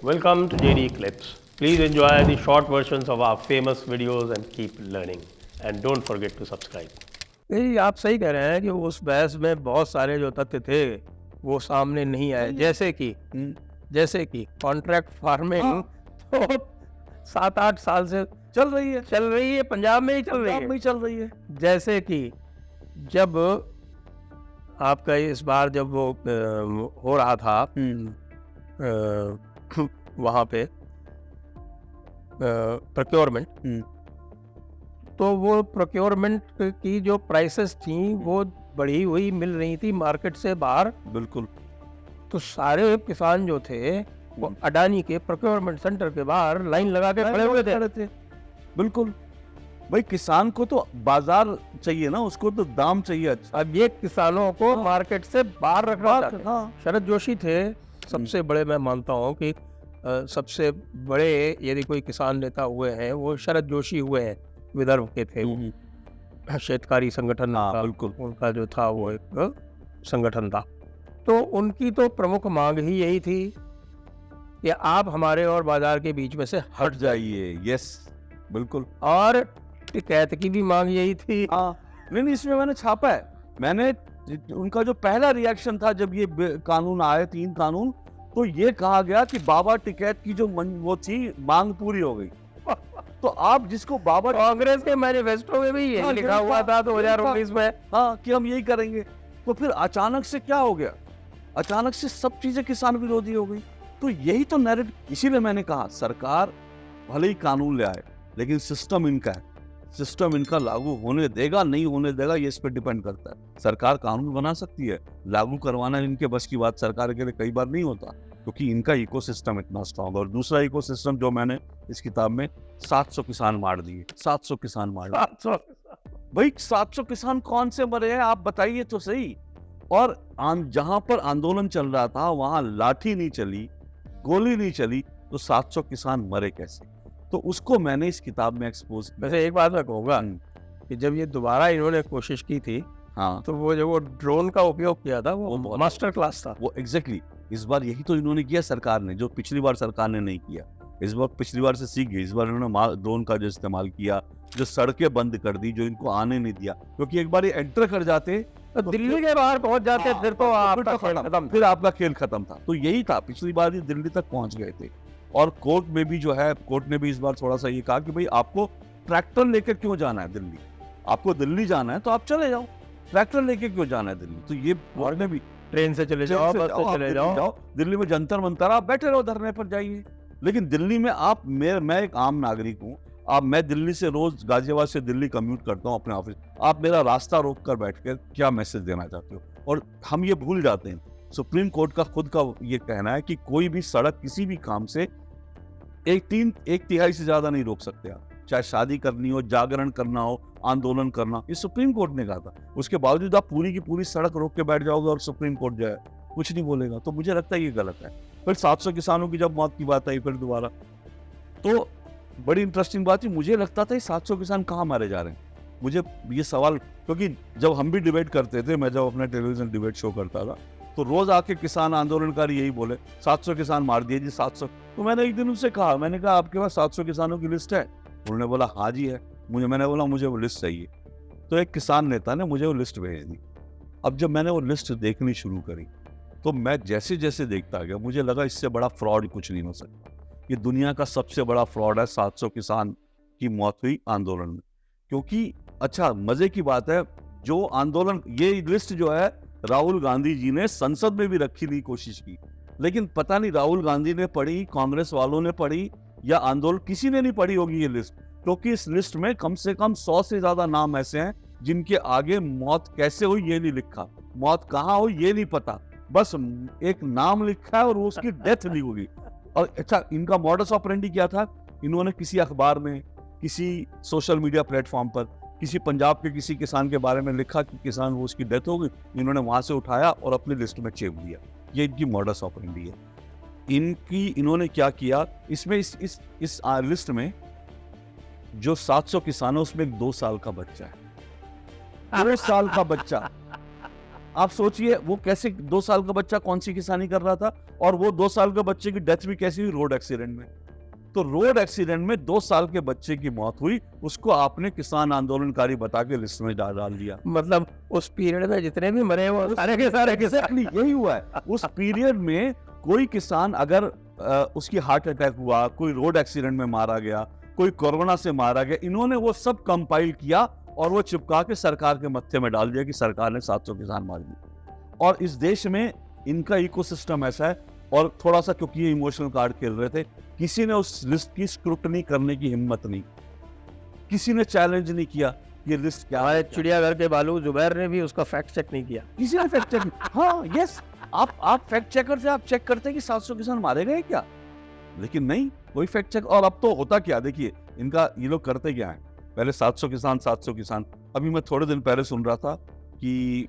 Welcome to JD Clips. Please enjoy the short versions of our famous videos and keep learning. And don't forget to subscribe. नहीं, आप सही कह रहे हैं कि उस बहस में बहुत सारे जो तथ्य थे वो सामने नहीं आए, जैसे कि कॉन्ट्रैक्ट फार्मिंग तो 7-8 साल से चल रही है, पंजाब में ही चल रही है। जैसे कि जब आपका इस बार जब वो हो रहा था वहाँ पे प्रोक्योरमेंट, तो वो प्रोक्योरमेंट की जो प्राइसेस थी वो बढ़ी हुई मिल रही थी मार्केट से बाहर। बिल्कुल। तो सारे किसान जो थे वो अडानी के प्रोक्योरमेंट सेंटर के बाहर लाइन लगा के खड़े हुए थे। बिल्कुल भाई, किसान को तो बाजार चाहिए ना, उसको तो दाम चाहिए। अच्छा, अब ये किसानों को मार्केट से बाहर रखना चाहते हैं। शरद जोशी थे सबसे बड़े, मैं मानता हूँ कि सबसे बड़े यदि कोई किसान नेता हुए हैं वो शरद जोशी हुए हैं। विदर्भ के थे वो, शेतकारी संगठन बिल्कुल उनका जो था वो एक संगठन था। तो उनकी तो प्रमुख मांग ही यही थी कि आप हमारे और बाजार के बीच में से हट जाइए। यस, बिल्कुल। और टिकैत की भी मांग यही थी। नहीं, इसमें मैंने छापा है। मैंने उनका जो पहला रिएक्शन था जब ये कानून आए, 3 कानून, तो ये कहा गया कि बाबा टिकैत की जो वो थी मांग पूरी हो गई। तो आप जिसको बाबा, कांग्रेस के मैनिफेस्टो में भी ये लिखा हुआ था 2019 में, कि हम यही करेंगे। तो फिर अचानक से क्या हो गया? अचानक से सब चीजें किसान विरोधी हो गई। तो यही तो नैरेटिव, इसीलिए मैंने कहा सरकार भले ही कानून ले आए लेकिन सिस्टम इनका है, सिस्टम इनका लागू होने देगा नहीं होने देगा ये इस पर डिपेंड करता है। सरकार कानून बना सकती है, लागू करवाना इनके बस की बात सरकार के लिए कई बार नहीं होता, क्योंकि इनका इकोसिस्टम इतना स्ट्रांग। और दूसरा इकोसिस्टम जो मैंने इस किताब में 700 किसान मार दिए, 700 किसान मार दिए। भाई 700 किसान कौन से मरे हैं आप बताइए तो सही। और जहां पर आंदोलन चल रहा था वहां लाठी नहीं चली, गोली नहीं चली, तो 700 किसान मरे कैसे? तो उसको मैंने इस किताब में एक्सपोज किया। वैसे एक बात मैं कहूँगा कि जब ये दोबारा इन्होंने कोशिश की थी, तो वो जो वो ड्रोन का उपयोग किया था वो मास्टर क्लास था। वो एग्जैक्टली इस बार यही तो इन्होंने किया सरकार ने, जो पिछली बार सरकार ने नहीं किया। इस बार पिछली बार से सीख गई, इस बार इन्होंने ड्रोन का जो इस्तेमाल किया, जो सड़कें बंद कर दी, जो इनको आने नहीं दिया, क्योंकि एक बार ये एंटर कर जाते तो दिल्ली के बाहर पहुंच जाते, फिर तो आपका खत्म, फिर आपका खेल खत्म था। तो यही था, पिछली बार ये दिल्ली तक पहुंच गए थे। और कोर्ट में भी जो है, कोर्ट ने भी इस बार थोड़ा सा ये कहा कि भाई आपको ट्रैक्टर लेकर क्यों जाना है दिल्ली? आपको दिल्ली जाना है तो आप चले जाओ, ट्रैक्टर लेके क्यों जाना है दिल्ली? तो ये कोर्ट ने भी, ट्रेन से चले जाओ, बस से चले जाओ, दिल्ली में जंतर मंतर आप बैठे रहो, धरने पर जाइए। लेकिन दिल्ली में आप, मैं एक आम नागरिक हूँ, मैं दिल्ली से रोज गाजियाबाद से दिल्ली कम्यूट करता हूँ अपने ऑफिस, आप मेरा रास्ता रोक कर बैठ कर क्या मैसेज देना चाहते हो? और हम ये भूल जाते हैं, सुप्रीम कोर्ट का खुद का ये कहना है कि कोई भी सड़क किसी भी काम से एक तिहाई से ज्यादा नहीं रोक सकते आप, चाहे शादी करनी हो, जागरण करना हो, आंदोलन करना, ये सुप्रीम कोर्ट ने कहा था। उसके बावजूद आप पूरी की पूरी सड़क रोक के बैठ जाओगे और सुप्रीम कोर्ट जो है कुछ नहीं बोलेगा, तो मुझे लगता है ये गलत है। फिर 700 किसानों की जब मौत की बात आई फिर दोबारा, तो बड़ी इंटरेस्टिंग बात थी। मुझे लगता था 700 किसान कहाँ मारे जा रहे हैं, मुझे ये सवाल, क्योंकि जब हम भी डिबेट करते थे, मैं जब अपना टेलीविजन डिबेट शो करता था, तो रोज आके किसान आंदोलनकारी यही बोले 700 किसान मार दिए जी, 700। तो मैंने एक दिन उनसे कहा, मैंने कहा आपके पास 700 किसानों की लिस्ट है? उन्होंने बोला हाँ जी है। मैंने बोला मुझे वो लिस्ट चाहिए। तो एक किसान नेता ने मुझे वो लिस्ट भेज दी। अब जब मैंने वो लिस्ट देखनी शुरू करी तो मैं जैसे जैसे देखता गया मुझे लगा इससे बड़ा फ्रॉड कुछ नहीं हो सकता। ये दुनिया का सबसे बड़ा फ्रॉड है, 700 किसान की मौत हुई आंदोलन में। क्योंकि अच्छा मजे की बात है, जो आंदोलन, ये लिस्ट जो है राहुल गांधी जी ने संसद में भी रखने की कोशिश की, लेकिन पता नहीं राहुल गांधी ने पढ़ी, कांग्रेस वालों ने पढ़ी, या आंदोलन किसी ने नहीं पढ़ी होगी ये लिस्ट। क्योंकि इस लिस्ट में कम से कम 100 से ज्यादा नाम ऐसे हैं जिनके आगे मौत कैसे हुई ये नहीं लिखा, मौत कहाँ हुई ये नहीं पता, बस एक नाम लिखा है और वो उसकी डेथ नहीं हुई। और अच्छा, इनका मॉडस ऑपरेंडी क्या था? इन्होंने किसी अखबार में, किसी सोशल मीडिया प्लेटफॉर्म पर किसी पंजाब के किसी किसान के बारे में लिखा कि किसान वो उसकी डेथ हो गई, इन्होंने वहां से उठाया और अपनी लिस्ट में चेप दिया। ये इनकी मॉडस ऑपरेंडी है। इन्होंने क्या किया, इसमें इस लिस्ट में जो 700 किसान है उसमें 2 साल का बच्चा है। 2 साल का बच्चा, आप सोचिए वो कैसे 2 साल का बच्चा कौन सी किसानी कर रहा था। और वो 2 साल के बच्चे की डेथ भी कैसी हुई? रोड एक्सीडेंट में। तो रोड एक्सीडेंट में 2 साल के बच्चे की मौत हुई, उसको आपने किसान आंदोलनकारी बता के लिस्ट में डाल दिया। मतलब उस पीरियड में जितने भी मरे वो सारे के सारे किसान। एग्जैक्टली यही हुआ है। उस पीरियड में कोई किसान अगर उसकी हार्ट अटैक हुआ, कोई रोड एक्सीडेंट में मारा गया, कोई कोरोना से मारा गया, इन्होंने वो सब कंपाइल किया और वो चिपका के सरकार के मत्थे में डाल दिया कि सरकार ने 700 किसान मार दिए। और इस देश में इनका इकोसिस्टम ऐसा है, और थोड़ा सा क्योंकि ये इमोशनल कार्ड खेल रहे थे, किसी ने उस लिस्ट की स्क्रूटनी करने की हिम्मत नहीं, किसी ने चैलेंज नहीं किया ये लिस्ट क्या है। चिड़ियाघर के बालू जुबैर ने भी उसका फैक्ट चेक नहीं किया। किसी ने फैक्ट चेक हाँ यस, आप फैक्ट चेकर से आप चेक करते हैं कि 700 किसान मारे गए क्या, लेकिन नहीं, कोई फैक्ट चेक। और अब तो होता क्या, देखिए इनका ये लोग करते क्या है, पहले 700 किसान 700 किसान। अभी मैं थोड़े दिन पहले सुन रहा था कि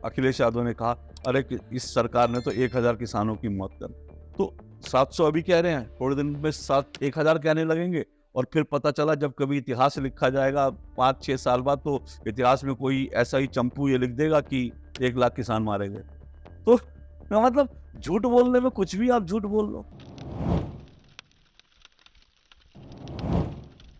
अखिलेश यादव ने कहा अरे इस सरकार ने तो 1000 किसानों की मौत कर, तो 700 अभी कह रहे हैं, थोड़े दिन में 1000 कहने लगेंगे, और फिर पता चला जब कभी इतिहास लिखा जाएगा 5-6 साल बाद, तो इतिहास में कोई ऐसा ही चंपू ये लिख देगा कि 1 लाख किसान मारे गए। तो मतलब झूठ बोलने में कुछ भी आप झूठ बोल लो।